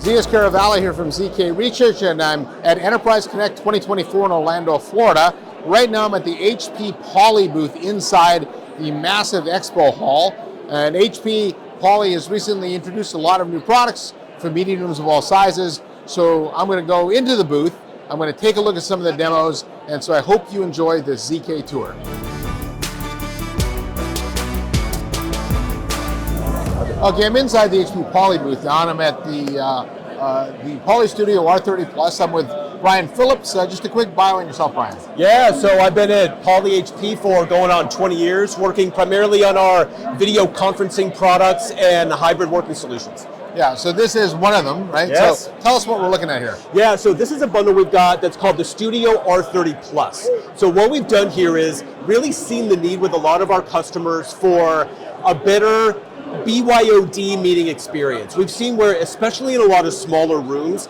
Diaz Caravalla here from ZK Research, and I'm at Enterprise Connect 2024 in Orlando, Florida. Right now I'm at the HP Poly booth inside the massive expo hall. And HP Poly has recently introduced a lot of new products for meeting rooms of all sizes. So I'm going to go into the booth, I'm going to take a look at some of the demos, and so I hope you enjoy this ZK tour. Okay, I'm inside the HP Poly booth now, and I'm at the Poly Studio R30 Plus. I'm with Brian Phillips. Just a quick bio on yourself, Brian. Yeah, so I've been at Poly HP for going on 20 years, working primarily on our video conferencing products and hybrid working solutions. Yeah, so this is one of them, right? Yes. So tell us what we're looking at here. Yeah, so this is a bundle we've got that's called the Studio R30 Plus. So what we've done here is really seen the need with a lot of our customers for a better BYOD meeting experience. We've seen where, especially in a lot of smaller rooms,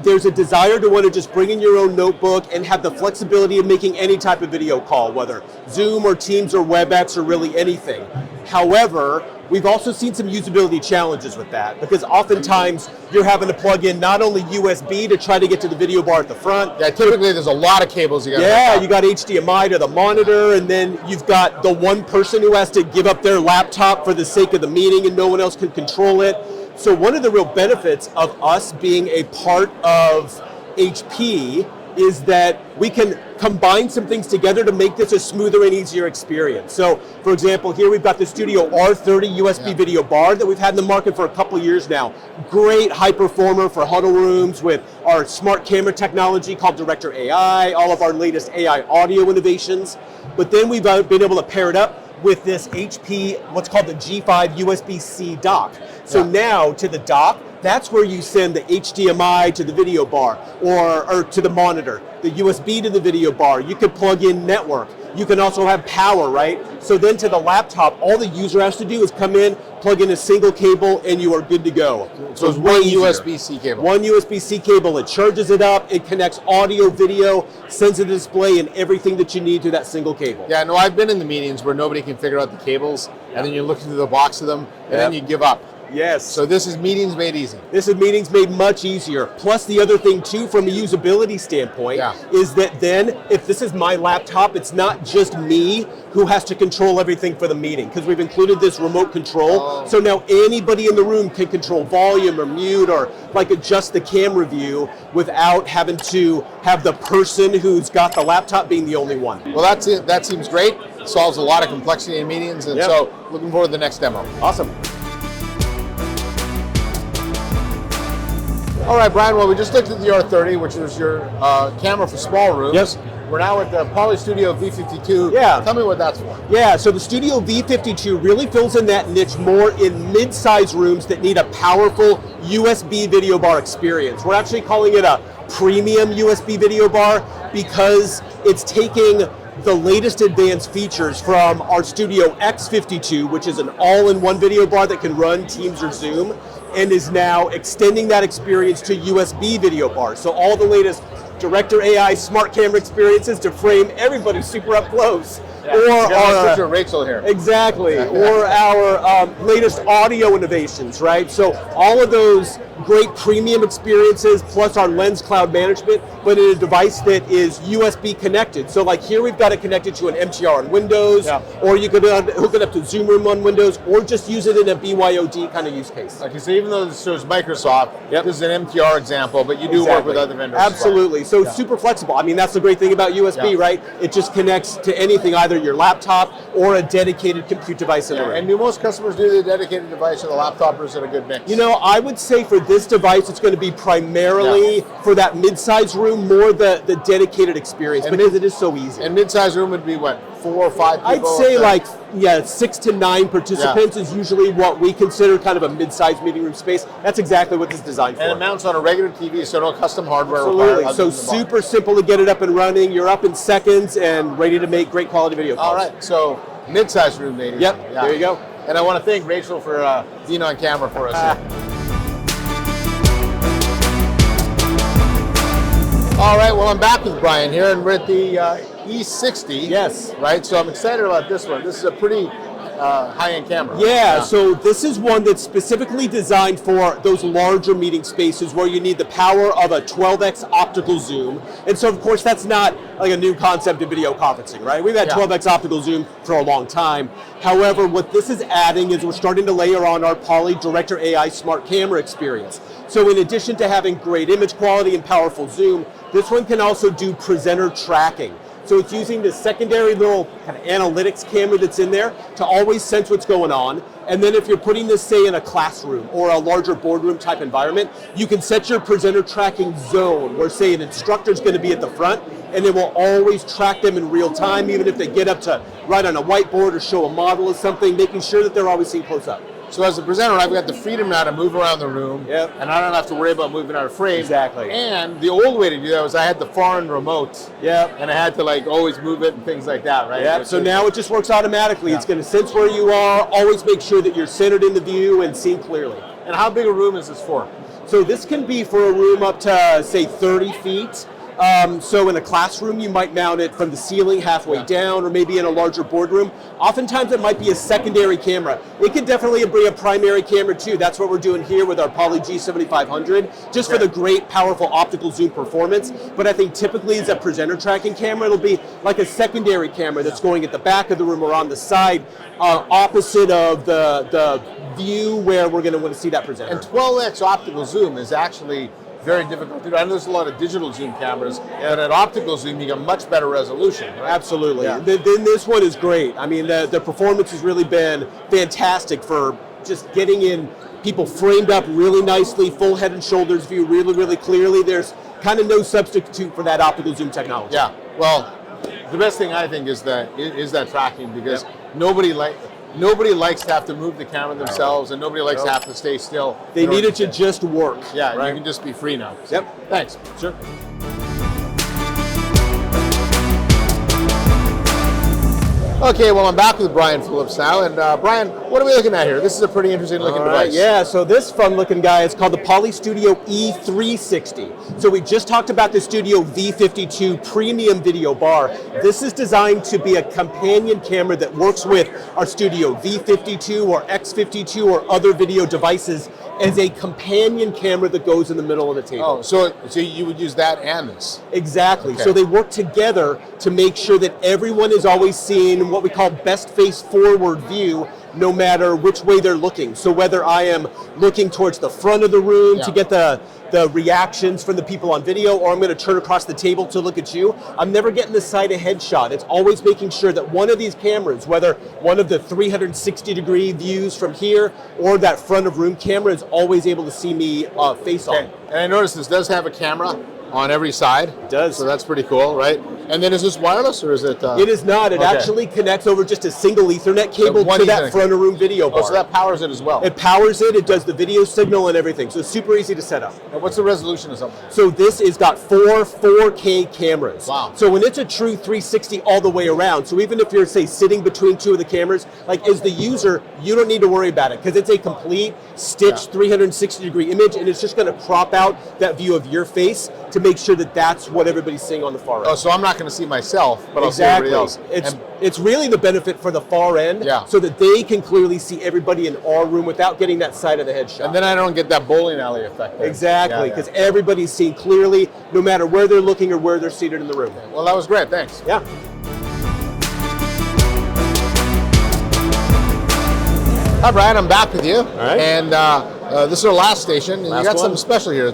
there's a desire to want to just bring in your own notebook and have the flexibility of making any type of video call, whether Zoom or Teams or WebEx or really anything. However, we've also seen some usability challenges with that, because oftentimes you're having to plug in not only USB to try to get to the video bar at the front. Yeah, typically there's a lot of cables you got. Yeah, you got HDMI to the monitor, and then you've got the one person who has to give up their laptop for the sake of the meeting and no one else can control it. So one of the real benefits of us being a part of HP is that we can combine some things together to make this a smoother and easier experience. So, for example, here we've got the Studio R30 USB video bar that we've had in the market for a couple of years now. Great high performer for huddle rooms with our smart camera technology called Director AI, all of our latest AI audio innovations. But then we've been able to pair it up with this HP, what's called the G5 USB-C dock. So now to the dock, that's where you send the HDMI to the video bar or to the monitor, the USB to the video bar. You can plug in network. You can also have power, right? So then to the laptop, all the user has to do is come in, plug in a single cable, and you are good to go. So it's one USB-C cable. One USB-C cable. It charges it up, it connects audio, video, sends a display, and everything that you need to that single cable. Yeah, no, I've been in the meetings where nobody can figure out the cables, and then you look through the box of them, and then you give up. Yes. So this is meetings made easy. This is meetings made much easier. Plus the other thing too, from a usability standpoint, is that then if this is my laptop, it's not just me who has to control everything for the meeting, because we've included this remote control. So now anybody in the room can control volume or mute or like adjust the camera view without having to have the person who's got the laptop being the only one. Well, that's it. That seems great. Solves a lot of complexity in meetings, and so looking forward to the next demo. Awesome. All right, Brian, well, we just looked at the R30, which is your camera for small rooms. Yes. We're now at the Poly Studio V52. Yeah. Tell me what that's for. Yeah, so the Studio V52 really fills in that niche more in mid-size rooms that need a powerful USB video bar experience. We're actually calling it a premium USB video bar because it's taking the latest advanced features from our Studio X52, which is an all-in-one video bar that can run Teams or Zoom, and is now extending that experience to USB video bars. So all the latest Director AI smart camera experiences to frame everybody super up close. Or our Rachel here. Exactly. Or our latest audio innovations, right? So all of those great premium experiences plus our Lens cloud management, but in a device that is USB connected. So like here we've got it connected to an MTR on Windows, or you could hook it up to Zoom Room on Windows, or just use it in a BYOD kind of use case. Okay, so even though this shows Microsoft, this is an MTR example, but you do work with other vendors. Absolutely. So super flexible. I mean, that's the great thing about USB, right? It just connects to anything, either your laptop or a dedicated compute device in the room. And do most customers do the dedicated device or the laptop, or is it a good mix? You know, I would say for this device, it's going to be primarily for that mid-size room, more the dedicated experience, because it is so easy. And mid-size room would be what, 4 or 5 people? I'd say like, 6 to 9 participants is usually what we consider kind of a mid-size meeting room space. That's exactly what this is designed for. And it mounts on a regular TV, so no custom hardware required. So super simple to get it up and running. You're up in seconds and ready to make great quality video calls. All right, so mid-size room meeting. There you go. And I want to thank Rachel for being on camera for us. All right, well, I'm back with Brian here, and we're at the E60. Yes. Right, so I'm excited about this one. This is a pretty high-end camera. Yeah, so this is one that's specifically designed for those larger meeting spaces where you need the power of a 12x optical zoom. And so, of course, that's not like a new concept in video conferencing, right? We've had 12x optical zoom for a long time. However, what this is adding is we're starting to layer on our Poly Director AI smart camera experience. So in addition to having great image quality and powerful zoom, this one can also do presenter tracking. So it's using the secondary little kind of analytics camera that's in there to always sense what's going on. And then if you're putting this, say, in a classroom or a larger boardroom type environment, you can set your presenter tracking zone where, say, an instructor's going to be at the front, and it will always track them in real time, even if they get up to write on a whiteboard or show a model of something, making sure that they're always seen close up. So as a presenter, I've got the freedom now to move around the room, Yep. and I don't have to worry about moving out of frame. Exactly. And the old way to do that was I had the foreign remote, and I had to like always move it and things like that, right? Yeah. So now it just works automatically. It's going to sense where you are, always make sure that you're centered in the view and seen clearly. And how big a room is this for? So this can be for a room up to, say, 30 feet. So in a classroom, you might mount it from the ceiling halfway down, or maybe in a larger boardroom. Oftentimes it might be a secondary camera. It could definitely be a primary camera too. That's what we're doing here with our Poly G7500, just for the great powerful optical zoom performance. But I think typically as a presenter tracking camera, it'll be like a secondary camera that's going at the back of the room or on the side, opposite of the view where we're going to want to see that presenter. And 12x optical zoom is actually very difficult to do. I know there's a lot of digital zoom cameras, and at optical zoom you get much better resolution. Right? Absolutely. Yeah. Then this one is great. I mean, the performance has really been fantastic for just getting in people framed up really nicely, full head and shoulders view really, really clearly. There's kind of no substitute for that optical zoom technology. Yeah. Well, the best thing I think is that tracking, because nobody likes to have to move the camera themselves, and nobody likes to have to stay still. They need it to just work. Yeah, right? You can just be free now. So, yep. Thanks. Sure. Okay, well, I'm back with Brian Phillips now, and Brian, what are we looking at here? This is a pretty interesting looking device. Yeah, so this fun looking guy is called the Poly Studio E360. So we just talked about the Studio V52 premium video bar. This is designed to be a companion camera that works with our Studio V52 or X52 or other video devices as a companion camera that goes in the middle of the table. Oh, so you would use that and this? Exactly. Okay. So they work together to make sure that everyone is always seeing what we call best face forward view, no matter which way they're looking. So whether I am looking towards the front of the room to get the reactions from the people on video, or I'm going to turn across the table to look at you, I'm never getting the side ahead shot. It's always making sure that one of these cameras, whether one of the 360-degree views from here or that front of room camera, is always able to see me face on. And I noticed this does have a camera on every side. It does. So that's pretty cool, right? And then is this wireless, or is it? It is not. It actually connects over just a single Ethernet cable to that front of room video bar. Oh, so that powers it as well. It powers it. It does the video signal and everything. So it's super easy to set up. And what's the resolution of something? So this has got 4 4K cameras. Wow. So when it's a true 360 all the way around, so even if you're, say, sitting between two of the cameras, like as the user, you don't need to worry about it because it's a complete stitched 360-degree image, and it's just going to crop out that view of your face to make sure that that's what everybody's seeing on the far end. Oh, so I'm not going to see myself, but I'll see everybody else. It's really the benefit for the far end, so that they can clearly see everybody in our room without getting that side of the head shot. And then I don't get that bowling alley effect there. Exactly, because everybody's seen clearly, no matter where they're looking or where they're seated in the room. Well, that was great. Thanks. Yeah. Hi, Brian. I'm back with you. All right. And this is our last station. And you got something special here.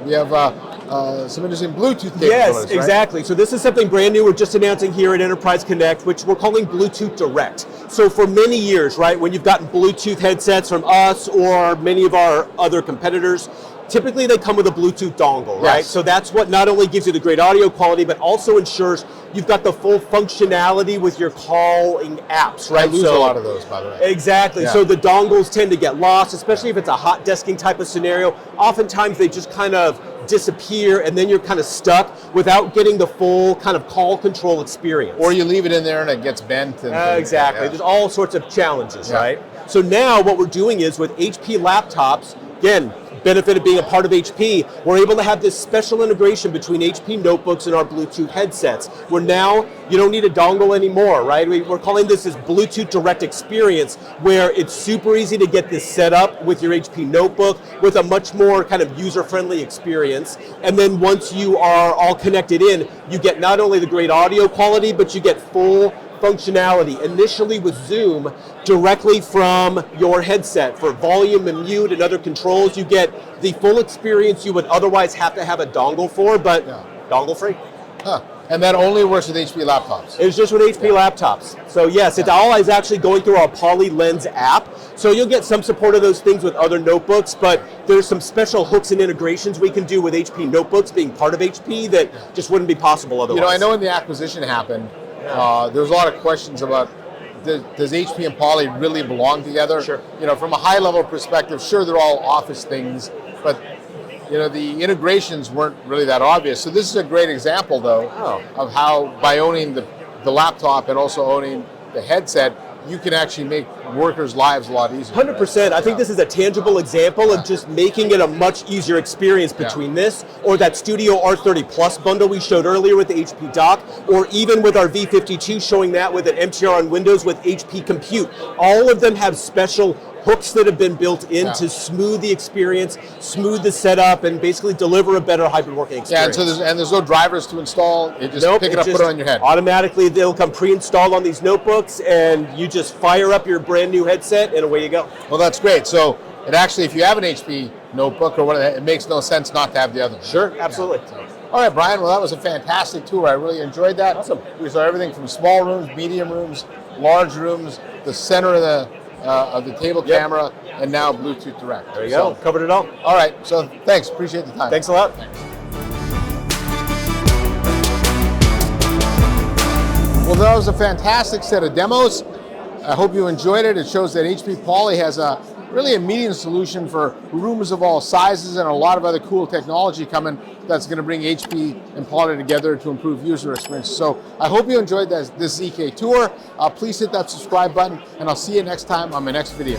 We have some interesting Bluetooth capabilities. Yes, exactly. So this is something brand new we're just announcing here at Enterprise Connect, which we're calling Bluetooth Direct. So for many years, right, when you've gotten Bluetooth headsets from us or many of our other competitors, typically they come with a Bluetooth dongle, right? So that's what not only gives you the great audio quality, but also ensures you've got the full functionality with your calling apps, right? I lose a lot of those, by the way. Exactly. So the dongles tend to get lost, especially if it's a hot desking type of scenario. Oftentimes they just kind of disappear, and then you're kind of stuck without getting the full kind of call control experience. Or you leave it in there and it gets bent. And exactly. There's all sorts of challenges, right? So now what we're doing is with HP laptops, again, benefit of being a part of HP, we're able to have this special integration between HP notebooks and our Bluetooth headsets, where now you don't need a dongle anymore, right? We're calling this Bluetooth Direct Experience, where it's super easy to get this set up with your HP notebook with a much more kind of user-friendly experience. And then once you are all connected in, you get not only the great audio quality, but you get full functionality, initially with Zoom, directly from your headset for volume and mute and other controls. You get the full experience you would otherwise have to have a dongle for, but dongle free. Huh. And that only works with HP laptops? It's just with HP laptops. So yes, it all is actually going through our PolyLens app. So you'll get some support of those things with other notebooks, but there's some special hooks and integrations we can do with HP notebooks being part of HP that just wouldn't be possible otherwise. You know, I know when the acquisition happened, there was a lot of questions about does HP and Poly really belong together? Sure. You know, from a high level perspective, sure, they're all Office things, but you know, the integrations weren't really that obvious. So this is a great example, though, of how by owning the laptop and also owning the headset, you can actually make workers' lives a lot easier. 100%. I think this is a tangible example of just making it a much easier experience between this or that Studio R30 Plus bundle we showed earlier with the HP dock, or even with our V52 showing that with an MTR on Windows with HP Compute. All of them have special hooks that have been built in to smooth the experience, smooth the setup, and basically deliver a better hybrid working experience. Yeah, and so there's no drivers to install. You just pick it up, put it on your head. Automatically, they'll come pre-installed on these notebooks, and you just fire up your brand new headset, and away you go. Well, that's great. So it actually, if you have an HP notebook or whatever, it makes no sense not to have the other. Sure, absolutely. Yeah, so. All right, Brian. Well, that was a fantastic tour. I really enjoyed that. Awesome. We saw everything from small rooms, medium rooms, large rooms, the center of the table camera, and now Bluetooth Direct. There you go. Covered it all. All right. So thanks. Appreciate the time. Thanks a lot. Thanks. Well, that was a fantastic set of demos. I hope you enjoyed it. It shows that HP Poly has really a medium solution for rooms of all sizes and a lot of other cool technology coming that's going to bring HP and Poly together to improve user experience. So I hope you enjoyed this ZK tour. Please hit that subscribe button, and I'll see you next time on my next video.